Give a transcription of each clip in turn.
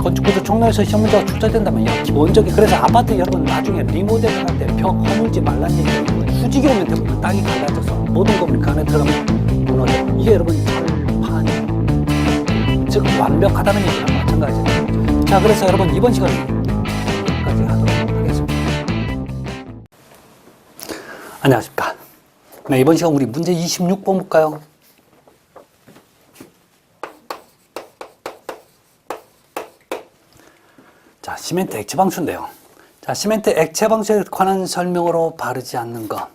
건축구조 총론에서 시험 문제가 출제된다면요. 기본적인 그래서 아파트 여러분 나중에 리모델링 할 때 벽 허물지 말라는 얘기예요. 후지기 오면 대부분 땅이 갈라져서 모든 건물이 그 안에 들어가면 무너져. 이게 여러분 철판이에요. 즉 완벽하다는 얘기랑 마찬가지예요. 자, 그래서 여러분 이번 시간은 여기까지 하도록 하겠습니다. 안녕하십니까. 네, 이번 시간 우리 문제 26번 볼까요? 자, 시멘트 액체 방수인데요. 자, 시멘트 액체 방수에 관한 설명으로 바르지 않는 것.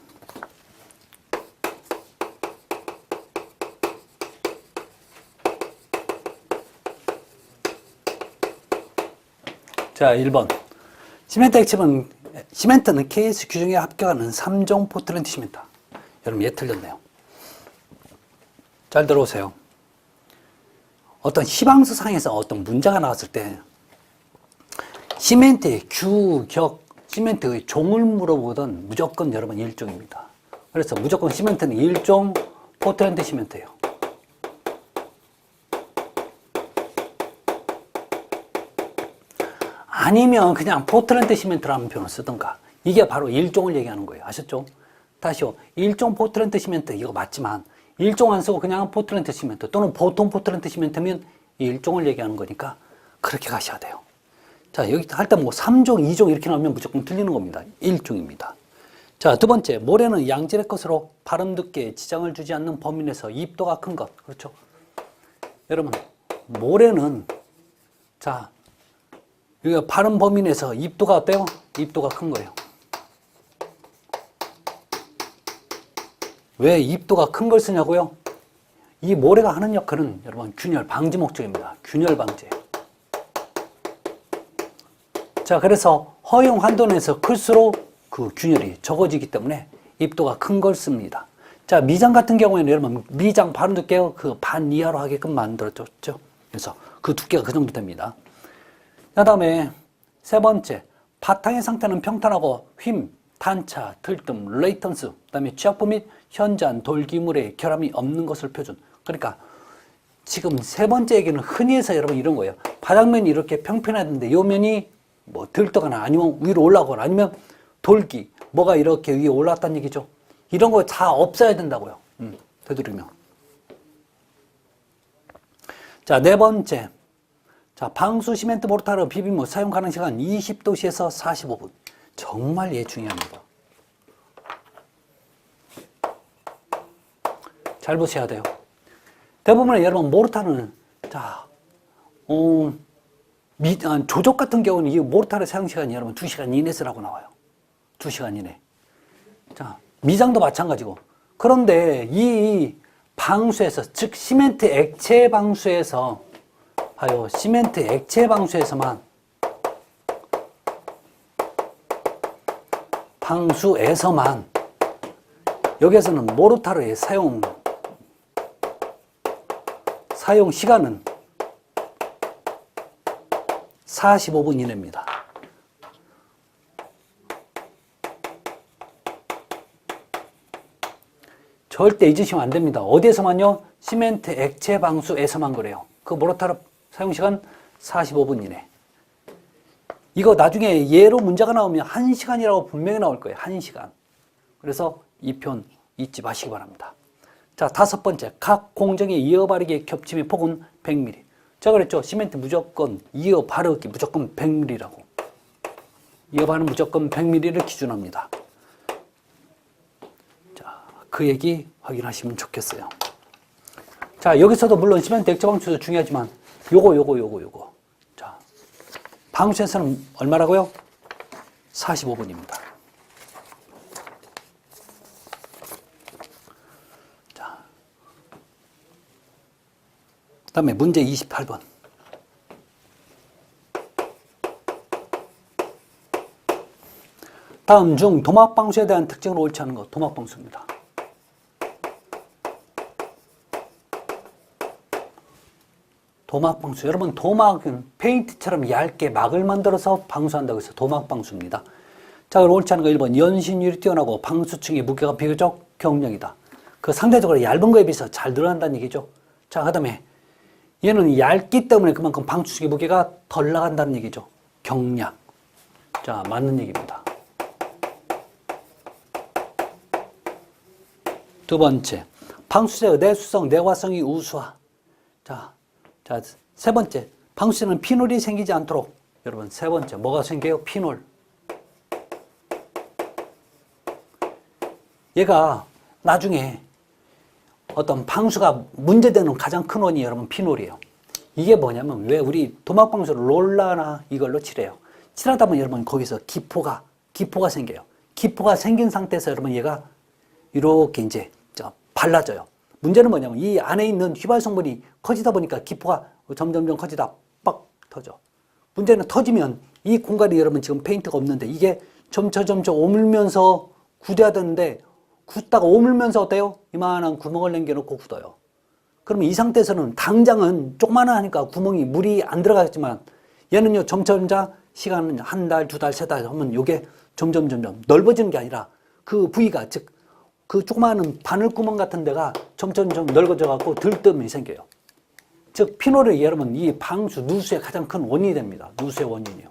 자, 1번. 시멘트는 KS 규정에 합격하는 3종 포틀랜드 시멘트. 여러분, 얘 틀렸네요. 잘 들어오세요. 어떤 시방수 상에서 어떤 문제가 나왔을 때 시멘트의 규격, 시멘트의 종을 물어보던 무조건 여러분 1종입니다. 그래서 무조건 시멘트는 1종 포틀랜드 시멘트예요. 아니면 그냥 포틀랜드 시멘트라는 표현을 쓰던가. 이게 바로 1종을 얘기하는 거예요. 아셨죠? 다시요. 1종 포틀랜드 시멘트 이거 맞지만 1종 안 쓰고 그냥 포틀랜드 시멘트 또는 보통 포틀랜드 시멘트면 1종을 얘기하는 거니까 그렇게 가셔야 돼요. 자, 여기 할 때 뭐 3종, 2종 이렇게 나오면 무조건 틀리는 겁니다. 1종입니다. 자, 두 번째, 모래는 양질의 것으로 발음 두께에 지장을 주지 않는 범위 내에서 입도가 큰 것. 그렇죠? 여러분, 모래는 자, 이거 발음 범위 내에서 입도가 어때요? 입도가 큰 거예요. 왜 입도가 큰 걸 쓰냐고요? 이 모래가 하는 역할은 여러분 균열 방지 목적입니다. 균열 방지. 자, 그래서 허용 한도 내에서 클수록 그 균열이 적어지기 때문에 입도가 큰 걸 씁니다. 자, 미장 같은 경우에는 여러분 미장 발음 두께가 그 반 이하로 하게끔 만들어졌죠. 그래서 그 두께가 그 정도 됩니다. 그 다음에 세 번째, 바탕의 상태는 평탄하고 휨, 단차, 들뜸, 레이턴스, 그 다음에 취약부 및 현저한 돌기물의 결함이 없는 것을 표준. 그러니까 지금 세 번째 얘기는 흔히 해서 여러분 이런 거예요. 바닥면이 이렇게 평평해야 되는데 요 면이 뭐 들떠거나 아니면 위로 올라가거나 아니면 돌기, 뭐가 이렇게 위에 올라왔다는 얘기죠. 이런 거 다 없어야 된다고요. 되도록이면. 자, 네 번째. 자, 방수 시멘트 모르타르 비빔물 사용 가능 시간 20도씨에서 45분. 정말 얘 중요합니다. 잘 보셔야 돼요. 대부분의 여러분 모르타르는 자, 조적 같은 경우는 이 모르타르 사용 시간이 여러분 2시간 이내라고 나와요. 2시간 이내. 자, 미장도 마찬가지고. 그런데 이 방수에서, 즉 시멘트 액체 방수에서 봐요. 시멘트 액체 방수에서만 여기에서는 모르타르의 사용 시간은 45분 이내입니다. 절대 잊으시면 안 됩니다. 어디에서만요? 시멘트 액체 방수에서만 그래요. 그 모르타르 사용시간 45분 이내. 이거 나중에 예로 문제가 나오면 1시간이라고 분명히 나올 거예요. 1시간. 그래서 이 편 잊지 마시기 바랍니다. 자, 다섯 번째. 각 공정의 이어 바르기의 겹침의 폭은 100mm. 제가 그랬죠. 시멘트 무조건 이어 바르기 무조건 100mm라고. 이어 바르는 무조건 100mm를 기준합니다. 자, 그 얘기 확인하시면 좋겠어요. 자, 여기서도 물론 시멘트 액체 방수도 중요하지만 요거. 자, 방수에서는 얼마라고요? 45분입니다. 자, 그 다음에 문제 28번. 다음 중 도막방수에 대한 특징을 옳지 않은 것, 도막방수입니다. 도막방수. 여러분, 도막은 페인트처럼 얇게 막을 만들어서 방수한다고 해서 도막방수입니다. 자, 그럼 옳지 않은 거 1번. 연신율이 뛰어나고 방수층의 무게가 비교적 경량이다. 그 상대적으로 얇은 거에 비해서 잘 늘어난다는 얘기죠. 자, 그 다음에 얘는 얇기 때문에 그만큼 방수식의 무게가 덜 나간다는 얘기죠. 경량. 자, 맞는 얘기입니다. 두 번째, 방수제의 내수성, 내화성이 우수하. 자, 세 번째, 방수제는 피놀이 생기지 않도록. 여러분, 세 번째, 뭐가 생겨요? 피놀. 얘가 나중에 어떤 방수가 문제되는 가장 큰 원인이 여러분 피놀이에요. 이게 뭐냐면 왜 우리 도막방수를 롤러나 이걸로 칠해요. 칠하다 보면 여러분 거기서 기포가 생겨요. 기포가 생긴 상태에서 여러분 얘가 이렇게 이제 발라져요. 문제는 뭐냐면 이 안에 있는 휘발 성분이 커지다 보니까 기포가 점점점 커지다 빡 터져. 문제는 터지면 이 공간이 여러분 지금 페인트가 없는데 이게 점점 오물면서 굳어야 되는데 굳다가 오물면서 어때요? 이만한 구멍을 남겨놓고 굳어요. 그러면 이 상태에서는 당장은 조그마한 하니까 구멍이 물이 안 들어가겠지만 얘는요 점점 시간은 한 달, 두 달, 세 달 하면 이게 점점 넓어지는 게 아니라 그 부위가 즉 그 조그마한 바늘구멍 같은 데가 점점 넓어져 갖고 들뜸이 생겨요. 즉 피놀이 여러분 이 방수 누수의 가장 큰 원인이 됩니다. 누수의 원인이요.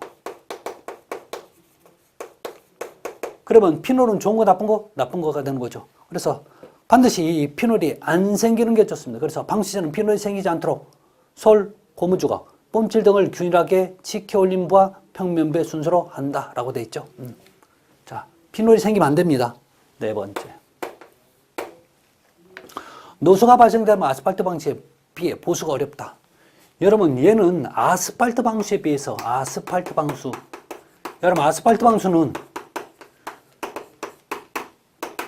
그러면 피놀은 좋은 거 나쁜 거? 나쁜 거가 되는 거죠. 그래서 반드시 이 피놀이 안 생기는 게 좋습니다. 그래서 방수제는 피놀이 생기지 않도록 솔, 고무주걱, 뽐칠 등을 균일하게 지켜올림부와 평면부의 순서로 한다라고 되어 있죠. 자, 피놀이 생기면 안 됩니다. 네 번째. 노수가 발생되면 아스팔트 방수에 비해 보수가 어렵다. 여러분 얘는 아스팔트 방수에 비해서 여러분 아스팔트 방수는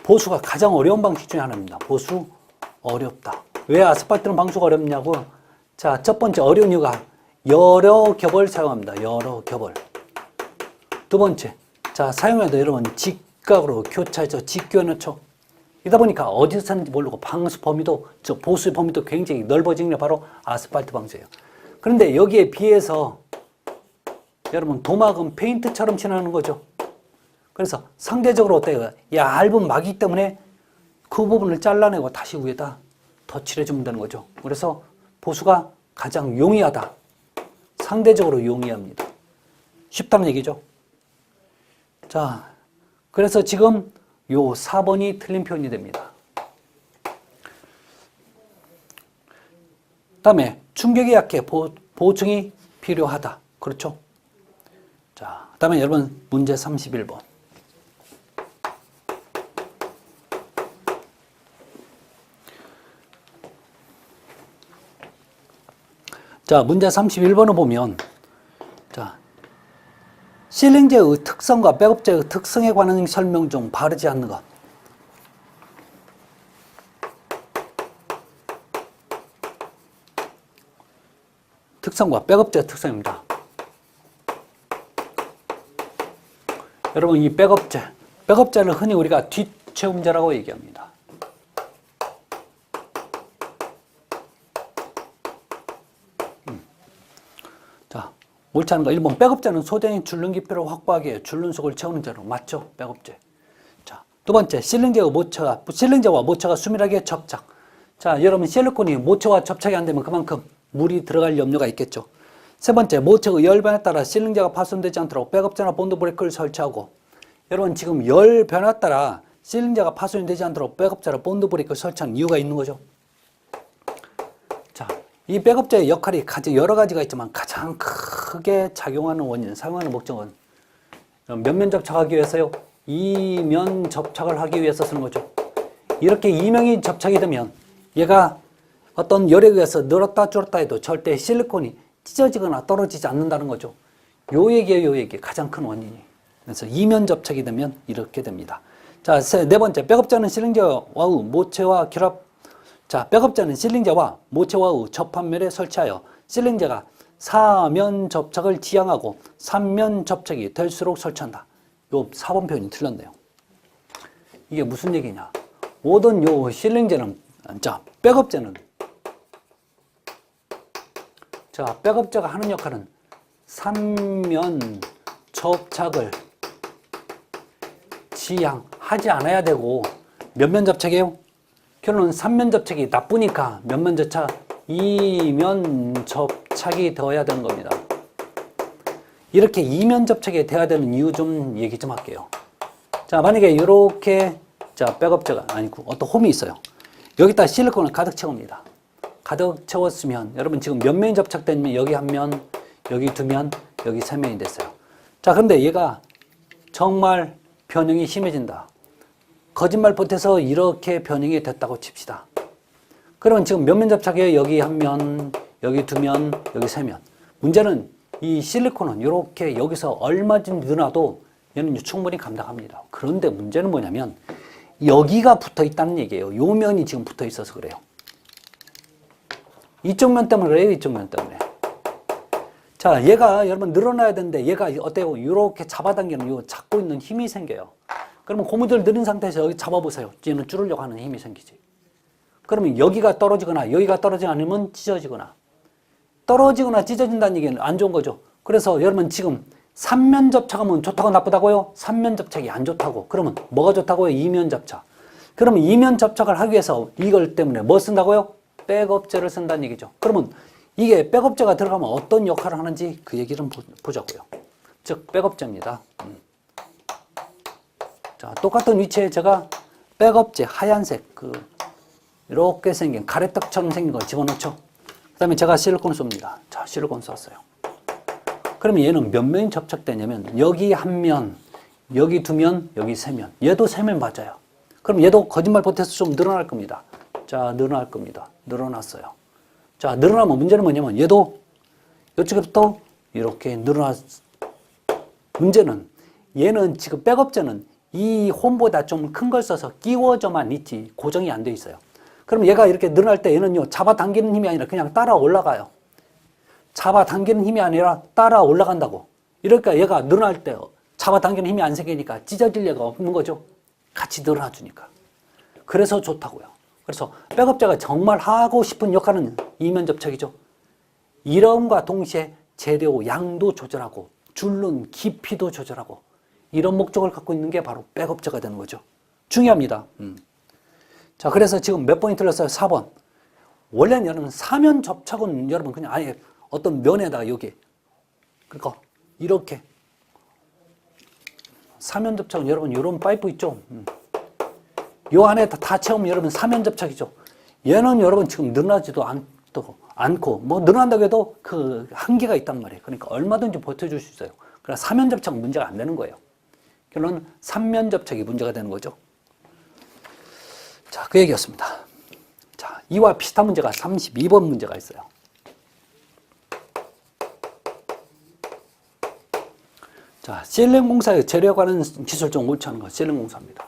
보수가 가장 어려운 방식 중에 하나입니다. 보수 어렵다. 왜 아스팔트는 방수가 어렵냐고? 자, 첫 번째 어려운 이유가 여러 겹을 사용합니다. 여러 겹을. 두 번째, 자, 사용해도 여러분 직각으로 교차해서 직교해놓죠. 이러다 보니까 어디서 사는지 모르고 방수 범위도, 즉 보수의 범위도 굉장히 넓어지는 게 바로 아스팔트 방수예요. 그런데 여기에 비해서 여러분 도막은 페인트처럼 칠하는 거죠. 그래서 상대적으로 어때요? 얇은 막이기 때문에 그 부분을 잘라내고 다시 위에다 덧칠해주면 되는 거죠. 그래서 보수가 가장 용이하다. 상대적으로 용이합니다. 쉽다는 얘기죠. 자, 그래서 지금 요 4번이 틀린 표현이 됩니다. 다음에 충격이 약해 보충이 필요하다. 그렇죠? 자, 다음에 여러분 문제 31번. 자, 문제 31번을 보면, 자, 실링제의 특성과 백업제의 특성에 관한 설명 중 바르지 않는 것. 특성과 백업제의 특성입니다. 여러분, 이 백업제를 흔히 우리가 뒷채움제라고 얘기합니다. 자, 옳지 않은 거 1번. 백업제는 소재인 줄눈 깊이를 확보하기 위해 줄눈속을 채우는 제로. 맞죠? 백업제. 자, 두 번째, 실링제와 모처가 수밀하게 접착. 자, 여러분 실리콘이 모처와 접착이 안 되면 그만큼 물이 들어갈 염려가 있겠죠. 세 번째, 모처의 열 변에 따라 실링제가 파손되지 않도록 백업제나 본드 브레이크를 설치하고. 여러분 지금 열 변에 따라 실링제가 파손이 되지 않도록 백업제나 본드 브레이크를 설치하는 이유가 있는 거죠. 자, 이 백업제의 역할이 여러 가지가 있지만 가장 크게 작용하는 원인, 사용하는 목적은 몇면 접착하기 위해서요? 이면 접착을 하기 위해서 쓰는 거죠. 이렇게 이면이 접착이 되면 얘가 어떤 열에 의해서 늘었다 줄었다 해도 절대 실리콘이 찢어지거나 떨어지지 않는다는 거죠. 요 얘기예요, 요 얘기. 가장 큰 원인이. 그래서 이면 접착이 되면 이렇게 됩니다. 자, 네 번째, 백업제는 실링제와의 모체와 결합. 자, 백업제는 실링제와 모체와의 접합면에 설치하여 실링제가 4면 접착을 지향하고 3면 접착이 될수록 설치한다. 요 4번 표현이 틀렸네요. 이게 무슨 얘기냐? 모든 요 실링제는, 자, 백업제가 하는 역할은 3면 접착을 지향하지 않아야 되고 몇 면 접착이에요? 결론은 3면 접착이 나쁘니까 몇 면 접착? 이면 접착이 되어야 되는 겁니다. 이렇게 이면 접착이 되어야 되는 이유 좀 얘기 좀 할게요. 자, 만약에 이렇게 자, 백업자가 아니고 어떤 홈이 있어요. 여기다 실리콘을 가득 채웁니다. 가득 채웠으면 여러분 지금 몇 면이 접착되면 여기 한 면, 여기 두 면, 여기 세 면이 됐어요. 자, 그런데 얘가 정말 변형이 심해진다. 거짓말 보태서 이렇게 변형이 됐다고 칩시다. 그러면 지금 몇 면 접착이에요? 여기 한 면, 여기 두 면, 여기 세 면. 문제는 이 실리콘은 이렇게 여기서 얼마든지 늘어나도 얘는 충분히 감당합니다. 그런데 문제는 뭐냐면 여기가 붙어 있다는 얘기예요. 요 면이 지금 붙어 있어서 그래요. 이쪽 면 때문에 그래요. 이쪽 면 때문에. 자, 얘가 여러분 늘어나야 되는데 얘가 어때요? 이렇게 잡아당기는 요 잡고 있는 힘이 생겨요. 그러면 고무줄 늘린 상태에서 여기 잡아보세요. 얘는 줄으려고 하는 힘이 생기지. 그러면 여기가 떨어지거나 여기가 떨어지지 않으면 찢어지거나 떨어지거나 찢어진다는 얘기는 안 좋은 거죠. 그래서 여러분 지금 3면 접착하면 좋다고 나쁘다고요? 3면 접착이 안 좋다고. 그러면 뭐가 좋다고요? 2면 접착. 그러면 2면 접착을 하기 위해서 이걸 때문에 뭐 쓴다고요? 백업제를 쓴다는 얘기죠. 그러면 이게 백업제가 들어가면 어떤 역할을 하는지 그 얘기를 보자고요. 즉 백업제입니다. 자, 똑같은 위치에 제가 백업제 하얀색 이렇게 생긴 가래떡처럼 생긴 걸 집어넣죠. 그 다음에 제가 실리콘을 쏩니다. 자, 실리콘 쐈어요. 그러면 얘는 몇 면이 접착되냐면 여기 한 면, 여기 두 면, 여기 세 면. 얘도 세 면 맞아요. 그럼 얘도 거짓말 보태서 좀 늘어날 겁니다. 자, 늘어날 겁니다. 늘어났어요. 자, 늘어나면 문제는 뭐냐면 얘도 이쪽부터 이렇게 늘어났. 문제는 얘는 지금 백업제는 이 홈보다 좀 큰 걸 써서 끼워져만 있지 고정이 안 돼 있어요. 그럼 얘가 이렇게 늘어날 때 얘는요 잡아당기는 힘이 아니라 그냥 따라 올라가요. 잡아당기는 힘이 아니라 따라 올라간다고. 이러니까 얘가 늘어날 때 잡아당기는 힘이 안 생기니까 찢어질 리가 없는 거죠. 같이 늘어나 주니까. 그래서 좋다고요. 그래서 백업제가 정말 하고 싶은 역할은 이면 접착이죠. 이름과 동시에 재료 양도 조절하고 줄눈 깊이도 조절하고 이런 목적을 갖고 있는 게 바로 백업제가 되는 거죠. 중요합니다. 자, 그래서 지금 몇 번이 틀렸어요? 4번. 원래는 여러분 사면 접착은 여러분 그냥 아예 어떤 면에다가 여기 그러니까 이렇게 사면 접착은 여러분 이런 파이프 있죠? 요 안에 다 채우면 여러분 사면 접착이죠. 얘는 여러분 지금 늘어나지도 않고 뭐 늘어난다고 해도 그 한계가 있단 말이에요. 그러니까 얼마든지 버텨줄 수 있어요. 그러나 사면 접착은 문제가 안 되는 거예요. 결론은 3면 접착이 문제가 되는 거죠. 자, 그 얘기였습니다. 자, 이와 비슷한 문제가 32번 문제가 있어요. 자, 실링 공사의 재료에 관한 기술 좀 옳지 거 실링 공사입니다.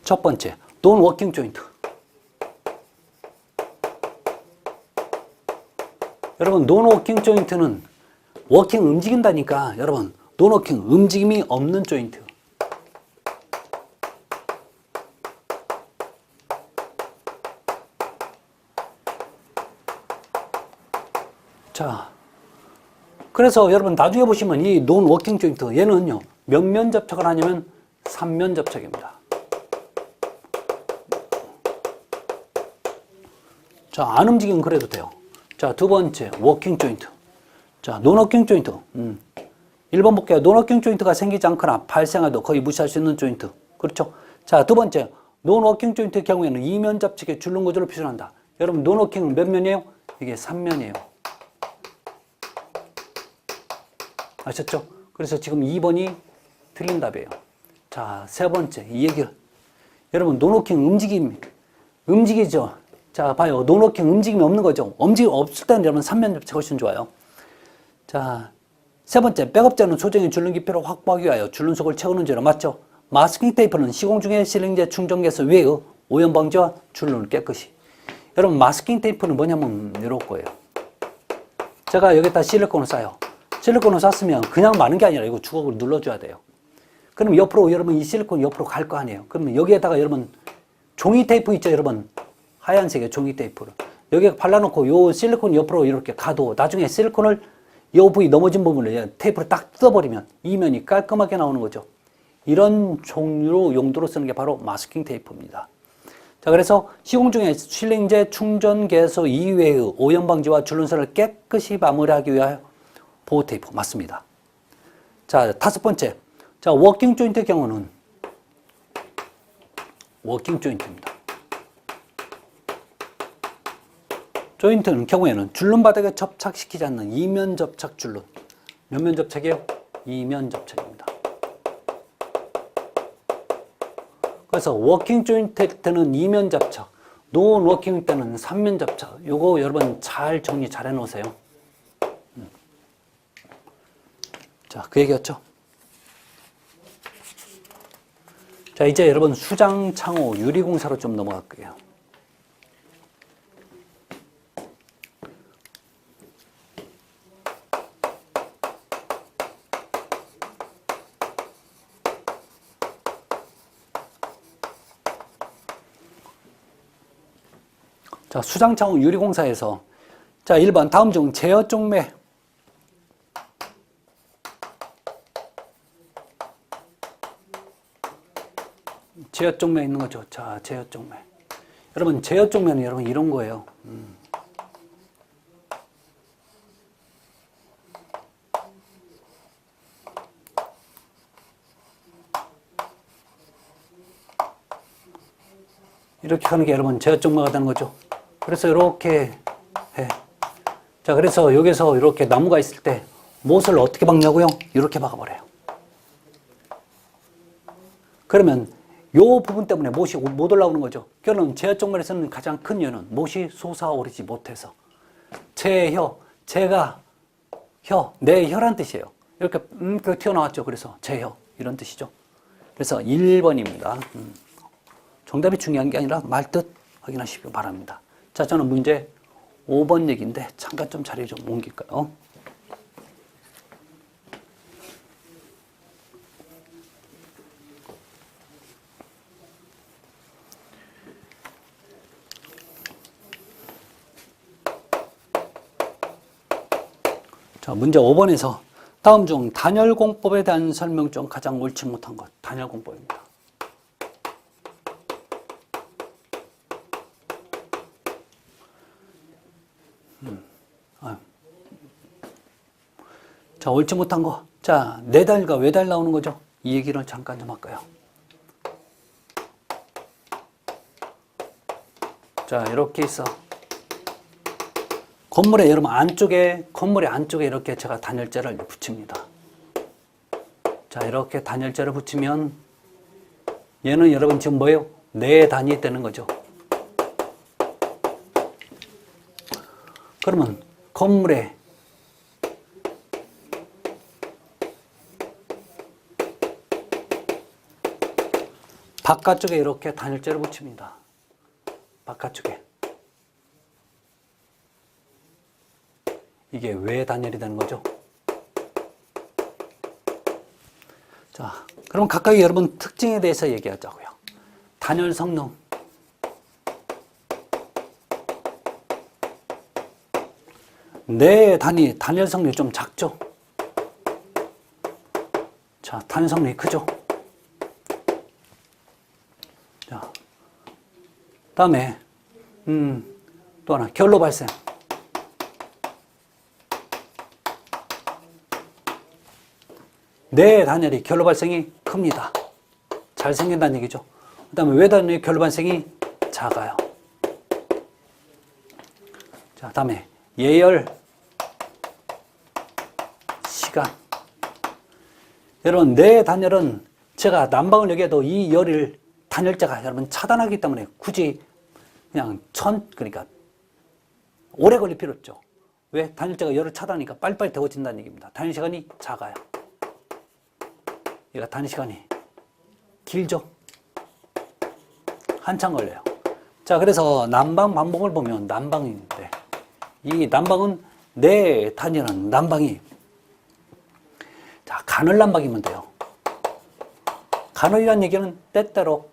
첫 번째, 논 워킹 조인트. 여러분, 논 워킹 조인트는 워킹 움직인다니까 여러분, 논 워킹 움직임이 없는 조인트. 자, 그래서 여러분 나중에 보시면 이 논 워킹 조인트 얘는요 몇 면 접착을 하냐면 3면 접착입니다. 자, 안 움직이면 그래도 돼요. 자, 두 번째 워킹 조인트. 자, 논 워킹 조인트. 1번 볼게요. 논 워킹 조인트가 생기지 않거나 발생해도 거의 무시할 수 있는 조인트. 그렇죠? 자, 두 번째 논 워킹 조인트의 경우에는 이면 접착에 줄눈 구조를 표현한다. 여러분 논 워킹은 몇 면이에요? 이게 3면이에요. 아셨죠? 그래서 지금 2번이 틀린 답이에요. 자, 세 번째 이 얘기. 여러분 논 워킹 움직이죠? 자, 봐요. 논 워킹 움직임이 없는 거죠. 움직임 없을 때는 여러분 3면 접착이 훨씬 좋아요. 자, 세 번째, 백업제는 소정의 줄눈 깊이를 확보하기 위하여 줄눈 속을 채우는 재료 맞죠? 마스킹 테이프는 시공 중에 실링제 충전개수 외의 오염 방지와 줄눈을 깨끗이. 여러분 마스킹 테이프는 뭐냐면 이럴 거예요. 제가 여기다 실리콘을 싸요. 실리콘을 쌌으면 그냥 마는 게 아니라 이거 주걱을 눌러줘야 돼요. 그럼 옆으로 여러분 이 실리콘 옆으로 갈 거 아니에요. 그러면 여기에다가 여러분 종이 테이프 있죠, 여러분? 하얀색의 종이 테이프를 여기에 발라놓고 요 실리콘 옆으로 이렇게 가도 나중에 실리콘을 요 부위 넘어진 부분을 테이프를 딱 뜯어버리면 이면이 깔끔하게 나오는 거죠. 이런 종류로 용도로 쓰는 게 바로 마스킹 테이프입니다. 자, 그래서 시공 중에 실링제 충전 개수 이외의 오염 방지와 줄눈살을 깨끗이 마무리하기 위하여 보호 테이프 맞습니다. 자, 다섯 번째. 자, 워킹 조인트의 경우는 워킹 조인트입니다. 조인트는 경우에는 줄눈 바닥에 접착시키지 않는 이면 접착 줄눈. 몇 면 접착이에요? 이면 접착입니다. 그래서 워킹 조인트 때는 이면 접착, 논 워킹 때는 3면 접착. 요거 여러분 잘 정리 잘 해놓으세요. 자, 그 얘기였죠. 자, 이제 여러분 수장, 창호, 유리공사로 좀 넘어갈게요. 자, 수장, 창호, 유리공사에서 자, 1번 다음 중 제어 쪽매 제어 쪽매 있는 거죠. 자, 제어 쪽매. 여러분, 제어 쪽매는 여러분 이런 거예요. 이렇게 하는 게 여러분 제어 쪽매가 되는 거죠. 그래서 이렇게 해. 자, 그래서 여기서 이렇게 나무가 있을 때 못을 어떻게 박냐고요? 이렇게 박아버려요. 그러면 요 부분 때문에 못이 못 올라오는 거죠. 결론은 제어 쪽면에서는 가장 큰 이유는 못이 솟아오르지 못해서. 제 혀, 제가 혀, 내 혀란 뜻이에요. 이렇게 튀어나왔죠. 그래서 제 혀, 이런 뜻이죠. 그래서 1번입니다. 정답이 중요한 게 아니라 말뜻 확인하시기 바랍니다. 자, 저는 문제 5번 얘기인데 잠깐 좀 자리 좀 옮길까요? 자, 문제 5번에서 다음 중 단열공법에 대한 설명 중 가장 옳지 못한 것. 단열공법입니다. 자, 옳지 못한 거. 자, 내달과 외달 나오는 거죠. 이 얘기를 잠깐 좀 할까요? 자, 이렇게 있어. 건물의 여러분 안쪽에, 건물의 안쪽에 이렇게 제가 단열재를 붙입니다. 자, 이렇게 단열재를 붙이면 얘는 여러분 지금 뭐예요? 네 단이 되는 거죠. 그러면 건물에 바깥쪽에 이렇게 단열재를 붙입니다. 바깥쪽에. 이게 왜 단열이 되는 거죠? 자, 그럼 각각의 여러분 특징에 대해서 얘기하자고요. 단열 성능. 네 단위, 단열 성능이 좀 작죠? 자, 단열 성능이 크죠? 자, 다음에, 또 하나, 결로 발생. 네 단열이 결로 발생이 큽니다. 잘 생긴다는 얘기죠. 그 다음에 외 단열이 결로 발생이 작아요. 자, 다음에 예열, 시간. 여러분, 네 단열은 제가 난방을 여기에도 이 열을 단열재가 여러분 차단하기 때문에 굳이 그냥 그러니까 오래 걸릴 필요 없죠. 왜? 단열재가 열을 차단하니까 빨리빨리 데워진다는 얘기입니다. 단열 시간이 작아요. 얘가 단위 시간이 길죠? 한참 걸려요. 자, 그래서 난방 방법을 보면 난방인데, 이 난방은 네 단위는 난방이, 자, 간헐 난방이면 돼요. 간헐이라는 얘기는 때때로.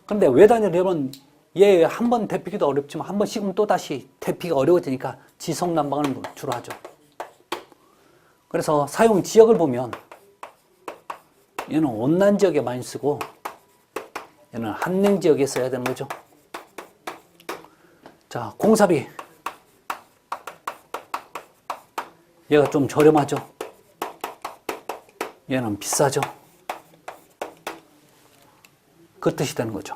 근데 왜 단위를 여러분, 얘 한 번 데피기도 어렵지만 한 번 식으면 또 다시 데피기가 어려워지니까 지속 난방을 주로 하죠. 그래서 사용 지역을 보면 얘는 온난 지역에 많이 쓰고 얘는 한냉 지역에 써야 되는 거죠. 자, 공사비. 얘가 좀 저렴하죠. 얘는 비싸죠. 그 뜻이 되는 거죠.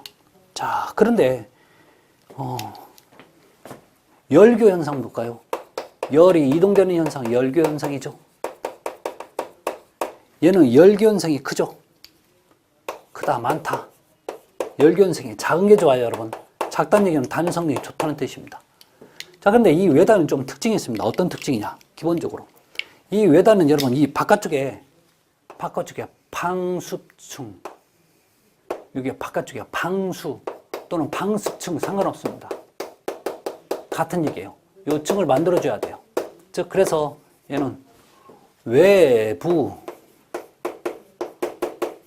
자, 그런데 열교 현상 볼까요? 열이 이동되는 현상, 열교 현상이죠. 얘는 열교 현상이 크죠. 크다, 많다. 열교 현상이 작은 게 좋아요, 여러분. 작다는 얘기는 단위 성능이 좋다는 뜻입니다. 자, 근데 이 외단은 좀 특징이 있습니다. 어떤 특징이냐? 기본적으로 이 외단은 여러분 이 바깥쪽에 방수층, 여기 바깥쪽에 방수 또는 방수층 상관없습니다. 같은 얘기예요. 요 층을 만들어줘야 돼요. 즉 그래서 얘는 외부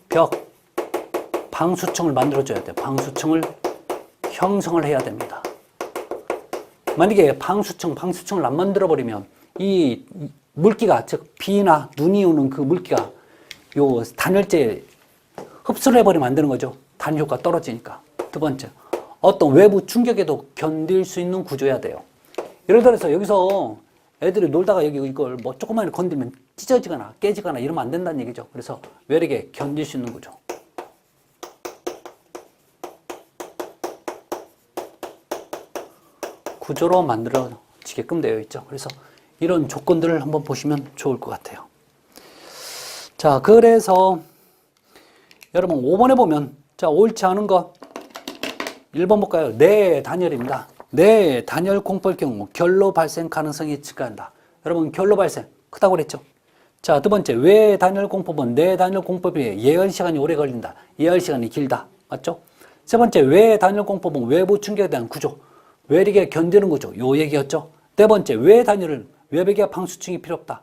벽 방수층을 만들어줘야 돼요. 방수층을 형성을 해야 됩니다. 만약에 방수층을 안 만들어버리면 이 물기가, 즉 비나 눈이 오는 그 물기가 요 단열재에 흡수를 해버리면 안 되는 거죠. 단열 효과 떨어지니까. 두 번째, 어떤 외부 충격에도 견딜 수 있는 구조여야 돼요. 예를 들어서 여기서 애들이 놀다가 여기 이걸 뭐 조금만 건들면 찢어지거나 깨지거나 이러면 안 된다는 얘기죠. 그래서 외력에 견딜 수 있는 구조. 구조로 만들어지게끔 되어 있죠. 그래서 이런 조건들을 한번 보시면 좋을 것 같아요. 자, 그래서 여러분 5번에 보면 자, 옳지 않은 거 1번 볼까요? 내 단열입니다. 내 단열 공포일 경우 결로 발생 가능성이 증가한다. 여러분 결로 발생 크다고 그랬죠? 자, 두 번째 외 단열 공포는 내 단열 공포에 비해 예열 시간이 오래 걸린다. 예열 시간이 길다. 맞죠? 세 번째 외 단열 공포는 외부 충격에 대한 구조. 외력에 견디는 거죠. 요 얘기였죠. 네 번째, 외 단열은 외벽에 방수층이 필요 없다.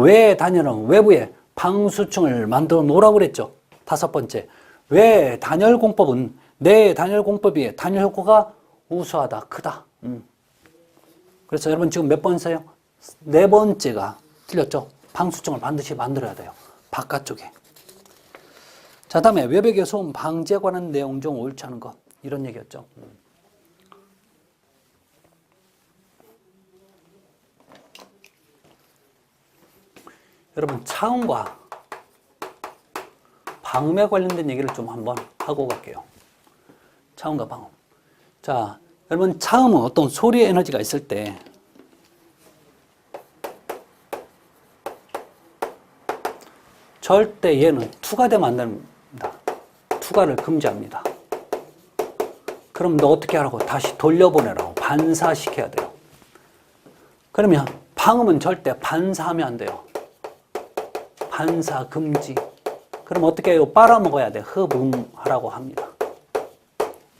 외 단열은 외부에 방수층을 만들어 놓으라고 그랬죠. 다섯 번째, 외 단열 공법은 내 단열 공법에 비해 단열 효과가 우수하다, 크다. 그래서 여러분 지금 몇 번 써요? 네 번째가 틀렸죠. 방수층을 반드시 만들어야 돼요. 바깥쪽에. 자, 다음에 외벽의 소음 방지에 관한 내용 중 옳지 않은 것. 이런 얘기였죠. 여러분 차음과 방음에 관련된 얘기를 좀 한번 하고 갈게요. 차음과 방음. 자, 여러분 차음은 어떤 소리의 에너지가 있을 때 절대 얘는 투과되면 안 됩니다. 투과를 금지합니다. 그럼 너 어떻게 하라고? 다시 돌려보내라고. 반사시켜야 돼요. 그러면 방음은 절대 반사하면 안 돼요. 반사 금지. 그럼 어떻게 해요? 빨아먹어야 돼. 흡음하라고 합니다.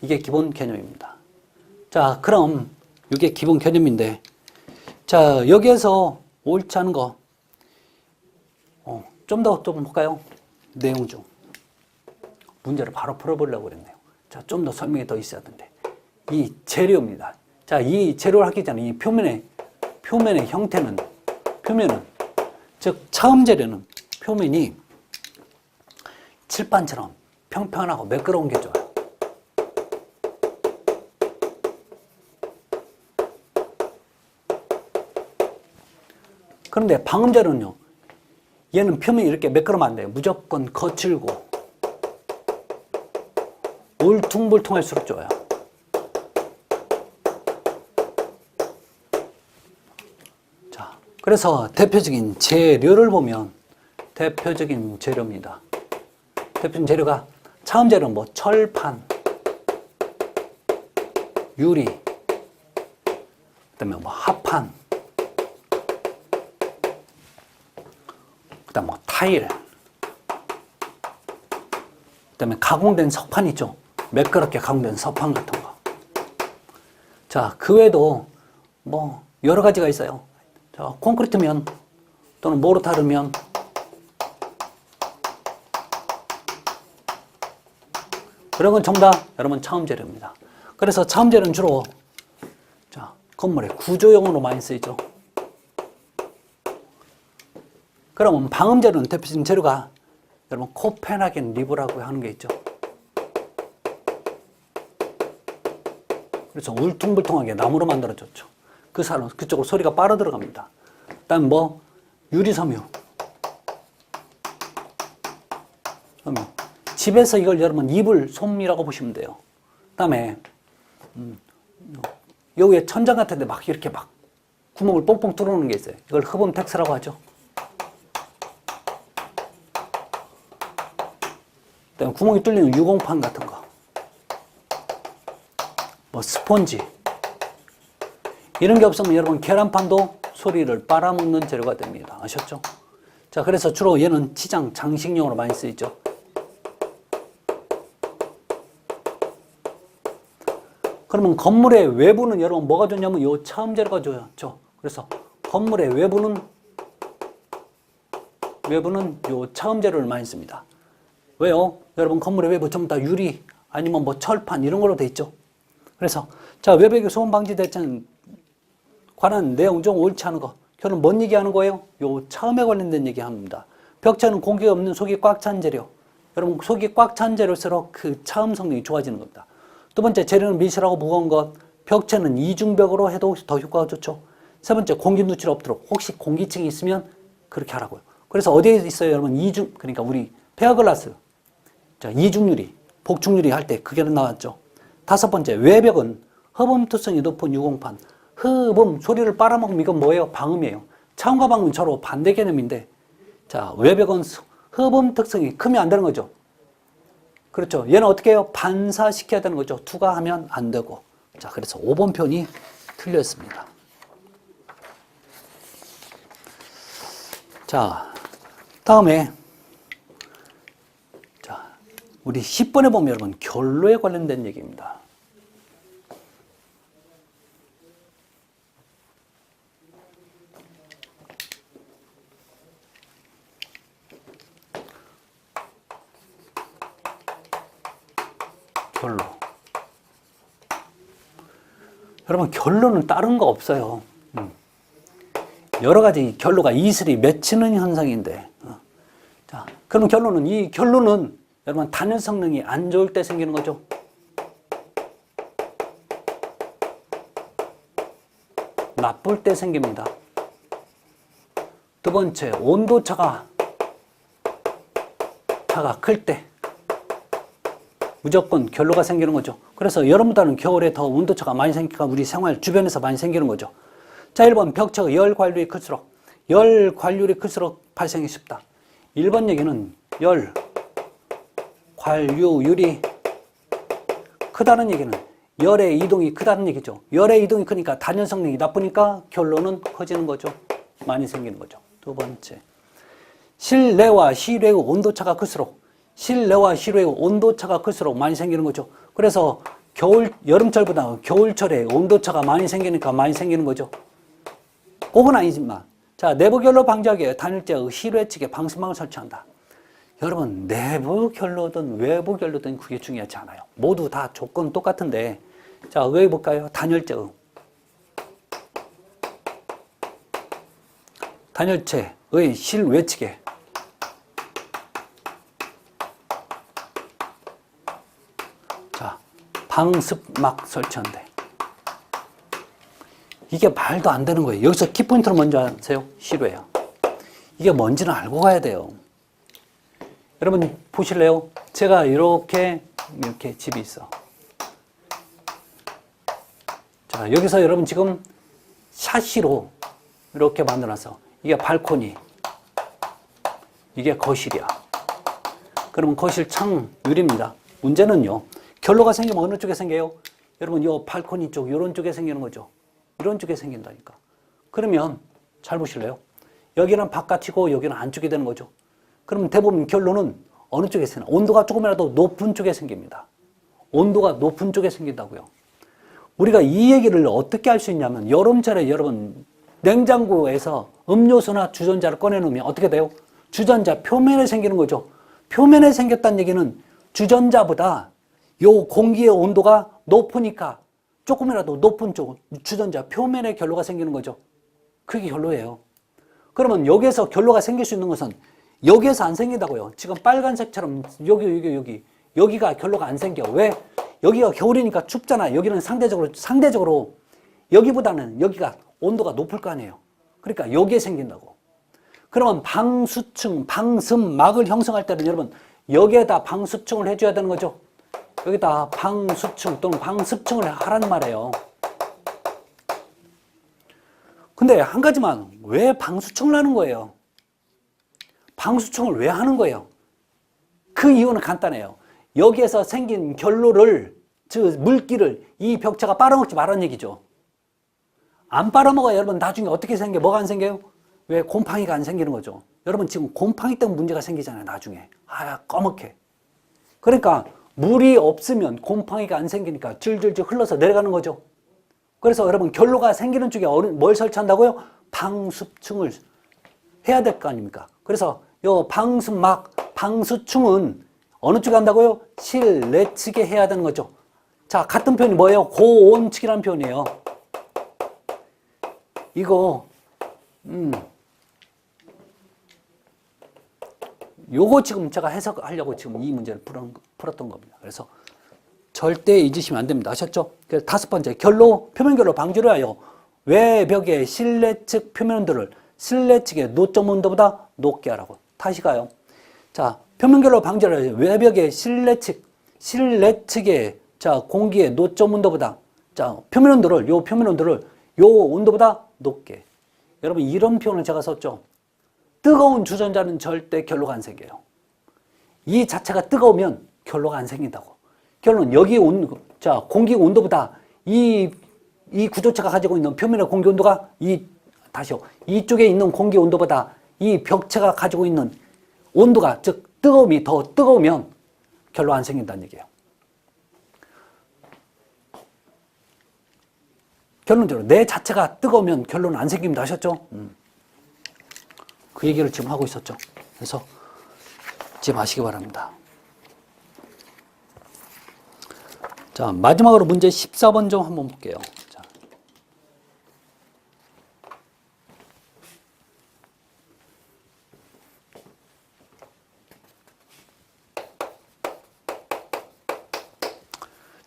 이게 기본 개념입니다. 자, 그럼 이게 기본 개념인데, 자, 여기에서 옳지 않은 거 좀 더 볼까요? 내용 중 문제를 바로 풀어보려고 그랬네요. 자, 좀 더 설명이 더 있어야 되는데, 이 재료입니다. 자, 이 재료를 하기 전에 이 표면의 형태는 즉 차음 재료는 표면이 칠판처럼 평평하고 매끄러운 게 좋아요. 그런데 방음 재료는요, 얘는 표면이 이렇게 매끄러우면 안 돼요. 무조건 거칠고 울퉁불퉁할수록 좋아요. 자, 그래서 대표적인 재료를 보면 대표적인 재료입니다. 대표적인 재료가 차음 재료는 뭐 철판, 유리, 그다음에 뭐 합판, 그다음 뭐 타일, 그다음에 가공된 석판 있죠. 매끄럽게 가공된 석판 같은 거. 자, 그 외에도 뭐 여러 가지가 있어요. 자, 콘크리트면 또는 모르타르면 그런 건 전부 다 여러분 차음 재료입니다. 그래서 차음 재료는 주로 자, 건물의 구조용으로 많이 쓰이죠. 그러면 방음 재료는 대표적인 재료가 여러분 코펜하겐 리브라고 하는 게 있죠. 그래서 울퉁불퉁하게 나무로 만들어졌죠. 그 사람 그쪽으로 소리가 빨아 들어갑니다. 그다음 뭐 유리섬유. 집에서 이걸 여러분 이불 솜이라고 보시면 돼요. 그다음에 여기에 천장 같은데 막 이렇게 막 구멍을 뽕뽕 뚫어놓는 게 있어요. 이걸 흡음택스라고 하죠. 그다음에 구멍이 뚫리는 유공판 같은 거, 뭐 스폰지 이런 게 없으면 여러분 계란판도 소리를 빨아먹는 재료가 됩니다. 아셨죠? 자, 그래서 주로 얘는 치장 장식용으로 많이 쓰이죠. 그러면 건물의 외부는 여러분 뭐가 좋냐면 요 차음 재료가 좋죠. 그래서 건물의 외부는 요 차음 재료를 많이 씁니다. 왜요? 여러분 건물의 외부 전부 다 유리 아니면 뭐 철판 이런 걸로 돼 있죠. 그래서 자, 외벽의 소음 방지 대책 관한 내용 중 옳지 않은 거. 결론 뭔 얘기하는 거예요? 요 차음에 관련된 얘기합니다. 벽체는 공기가 없는 속이 꽉 찬 재료. 여러분 속이 꽉 찬 재료일수록 그 차음 성능이 좋아지는 겁니다. 두 번째, 재료는 밀실하고 무거운 것. 벽체는 이중벽으로 해도 더 효과가 좋죠. 세 번째, 공기 누출 없도록 혹시 공기층이 있으면 그렇게 하라고요. 그래서 어디에 있어요, 여러분? 그러니까 우리 페어글라스, 자, 이중유리, 복중유리 할 때 그게 나왔죠. 다섯 번째, 외벽은 흡음투성이 높은 유공판. 흡음, 소리를 빨아먹으면 이건 뭐예요? 방음이에요. 차음과 방음은 서로 반대 개념인데, 자, 외벽은 흡음 특성이 크면 안 되는 거죠. 그렇죠. 얘는 어떻게 해요? 반사시켜야 되는 거죠. 투과하면 안 되고. 자, 그래서 5번 편이 틀렸습니다. 자, 다음에, 자, 우리 10번에 보면 여러분, 결로에 관련된 얘기입니다. 결로. 여러분, 결로는 다른 거 없어요. 여러 가지 결로가 이슬이 맺히는 현상인데. 자, 그럼 결로는, 이 결로는 여러분, 단열 성능이 안 좋을 때 생기는 거죠. 나쁠 때 생깁니다. 두 번째, 온도차가 클 때. 무조건 결로가 생기는 거죠. 그래서 여름보다는 겨울에 더 온도차가 많이 생기니까 우리 생활 주변에서 많이 생기는 거죠. 자, 1번 벽체가 열 관률이 클수록 발생이 쉽다. 1번 얘기는 열 관류율이 크다는 얘기는 열의 이동이 크다는 얘기죠. 열의 이동이 크니까 단열 성능이 나쁘니까 결로는 커지는 거죠. 많이 생기는 거죠. 두 번째, 실내와 실외의 온도차가 클수록 많이 생기는 거죠. 그래서 여름철보다 겨울철에 온도차가 많이 생기니까 많이 생기는 거죠. 꼭은 아니지만. 자, 내부 결로 방지하기 위해 단열재의 실외 측에 방수망을 설치한다. 여러분, 내부 결로든 외부 결로든 그게 중요하지 않아요. 모두 다 조건 똑같은데. 자, 왜 볼까요? 단열재의 실외 측에 방습막 설치한대. 이게 말도 안 되는 거예요. 여기서 키포인트는 뭔지 아세요? 실외야. 이게 뭔지는 알고 가야 돼요. 여러분 보실래요? 제가 이렇게 집이 있어. 자, 여기서 여러분 지금 샤시로 이렇게 만들어놨어. 이게 발코니, 이게 거실이야. 그러면 거실 창 유리입니다. 문제는요, 결로가 생기면 어느 쪽에 생겨요? 여러분, 요 발코니 쪽, 요런 쪽에 생기는 거죠. 이런 쪽에 생긴다니까. 그러면, 잘 보실래요? 여기는 바깥이고, 여기는 안쪽이 되는 거죠. 그러면 대부분 결로는 어느 쪽에 생겨요? 온도가 조금이라도 높은 쪽에 생깁니다. 온도가 높은 쪽에 생긴다고요. 우리가 이 얘기를 어떻게 할 수 있냐면, 여름철에 여러분, 냉장고에서 음료수나 주전자를 꺼내놓으면 어떻게 돼요? 주전자 표면에 생기는 거죠. 표면에 생겼다는 얘기는 주전자보다 요 공기의 온도가 높으니까 조금이라도 높은 쪽 주전자 표면에 결로가 생기는 거죠. 그게 결로예요. 그러면 여기에서 결로가 생길 수 있는 것은 여기에서 안 생긴다고요. 지금 빨간색처럼 여기가 결로가 안 생겨. 왜? 여기가 겨울이니까 춥잖아. 여기는 상대적으로 여기보다는 여기가 온도가 높을 거 아니에요. 그러니까 여기에 생긴다고. 그러면 방수층, 방습막을 형성할 때는 여러분 여기에다 방수층을 해줘야 되는 거죠. 여기다 방수층 또는 방습층을 하라는 말이에요. 근데 한 가지만, 왜 방수층을 하는 거예요? 방수층을 왜 하는 거예요? 그 이유는 간단해요. 여기에서 생긴 결로를, 즉 물기를 이 벽체가 빨아먹지 말라는 얘기죠. 안 빨아먹어야 여러분 나중에 어떻게 생겨? 뭐가 안 생겨요? 왜? 곰팡이가 안 생기는 거죠. 여러분 지금 곰팡이 때문에 문제가 생기잖아요. 나중에 꺼멓게. 그러니까 물이 없으면 곰팡이가 안 생기니까 줄줄줄 흘러서 내려가는 거죠. 그래서 여러분 결로가 생기는 쪽에 뭘 설치한다고요? 방수층을 해야 될 거 아닙니까? 그래서 요 방수막, 방수층은 어느 쪽에 한다고요? 실내 측에 해야 되는 거죠. 자, 같은 표현이 뭐예요? 고온측이라는 표현이에요. 이거 요거 지금 제가 해석하려고 지금 이 문제를 풀었던 겁니다. 그래서 절대 잊으시면 안 됩니다. 아셨죠? 그래서 다섯 번째, 표면 결로 방지를 하여 외벽의 실내 측 표면들을 실내 측의 노점 온도보다 높게 하라고. 다시 가요. 자, 표면 결로 방지를 하여 외벽의 실내 측의 자, 공기의 노점 온도보다 표면 온도를 요 온도보다 높게. 여러분 이런 표현을 제가 썼죠. 뜨거운 주전자는 절대 결로가 안 생겨요. 이 자체가 뜨거우면 결로가 안 생긴다고. 결론은 여기 공기 온도보다 이 구조체가 가지고 있는 표면의 공기 온도가 이쪽에 있는 공기 온도보다 이 벽체가 가지고 있는 온도가, 즉 뜨거움이 더 뜨거우면 결로 안 생긴다는 얘기예요. 결론적으로 내 자체가 뜨거우면 결로는 안 생깁니다. 아셨죠? 그 얘기를 지금 하고 있었죠. 그래서 잊지 마시기 바랍니다. 자, 마지막으로 문제 14번 좀 한번 볼게요.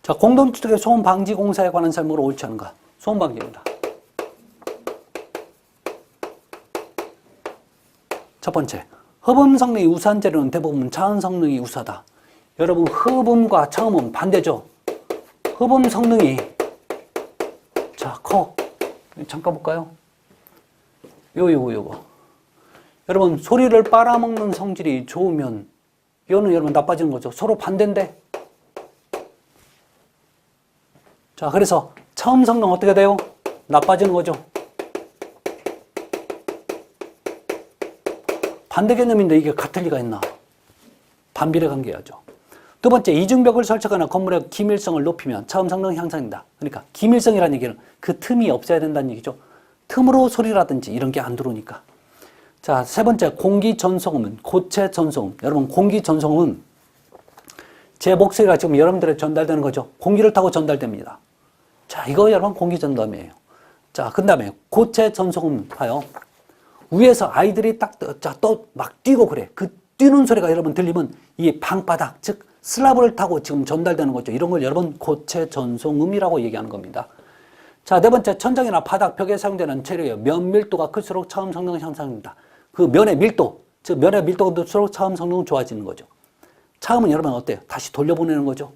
자, 공동주택의 소음 방지 공사에 관한 설명으로 옳지 않은가? 소음 방지입니다. 첫 번째, 흡음 성능이 우수한 재료는 대부분 차음 성능이 우수하다. 여러분, 흡음과 차음은 반대죠. 흡음 성능이, 자, 잠깐 볼까요? 요거. 여러분, 소리를 빨아먹는 성질이 좋으면 이거는 여러분 나빠지는 거죠. 서로 반대인데. 자, 그래서 차음 성능 어떻게 돼요? 나빠지는 거죠. 반대 개념인데 이게 같을 리가 있나? 반비례 관계야죠. 두 번째, 이중벽을 설치하거나 건물의 기밀성을 높이면 차음 성능 향상된다. 그러니까 기밀성이라는 얘기는 그 틈이 없어야 된다는 얘기죠. 틈으로 소리라든지 이런 게 안 들어오니까. 자, 세 번째, 공기 전송음은 고체 전송음. 여러분, 공기 전송음은 제 목소리가 지금 여러분들에 전달되는 거죠. 공기를 타고 전달됩니다. 자, 이거 여러분 공기 전담이에요. 자, 그 다음에 고체 전송음 봐요. 위에서 아이들이 또 막 뛰고 그래. 그 뛰는 소리가 여러분 들리면 이 방바닥, 즉 슬라브를 타고 지금 전달되는 거죠. 이런 걸 여러분 고체 전송음이라고 얘기하는 겁니다. 자, 네 번째, 천장이나 바닥, 벽에 사용되는 재료의 면 밀도가 클수록 차음 성능은 향상됩니다. 그 면의 밀도, 즉 면의 밀도가 클수록 차음 성능은 좋아지는 거죠. 차음은 여러분 어때요? 다시 돌려보내는 거죠.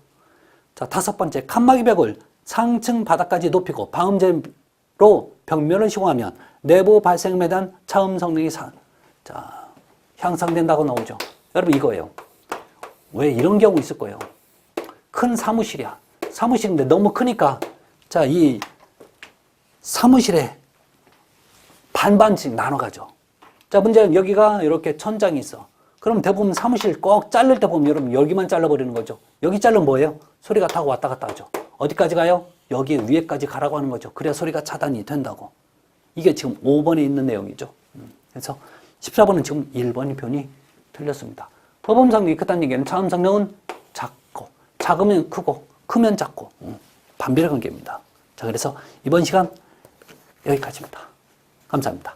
자, 다섯 번째, 칸막이 벽을 상층 바닥까지 높이고 방음제로 벽면을 시공하면 내부 발생에 대한 차음 성능이 향상된다고 나오죠. 여러분 이거예요. 왜 이런 경우 있을 거예요. 큰 사무실이야. 사무실인데 너무 크니까 자, 이 사무실에 반반씩 나눠가죠. 자, 문제는 여기가 이렇게 천장이 있어. 그럼 대부분 사무실 꼭 자를 때 보면 여러분 여기만 잘라버리는 거죠. 여기 자르면 뭐예요? 소리가 타고 왔다 갔다 하죠. 어디까지 가요? 여기 위에까지 가라고 하는 거죠. 그래야 소리가 차단이 된다고. 이게 지금 5번에 있는 내용이죠. 그래서 14번은 지금 1번이 표현이 틀렸습니다. 흡음 성능이 크다는 얘기는 차음 성능은 작고, 작으면 크고, 크면 작고, 반비례 관계입니다. 자, 그래서 이번 시간 여기까지입니다. 감사합니다.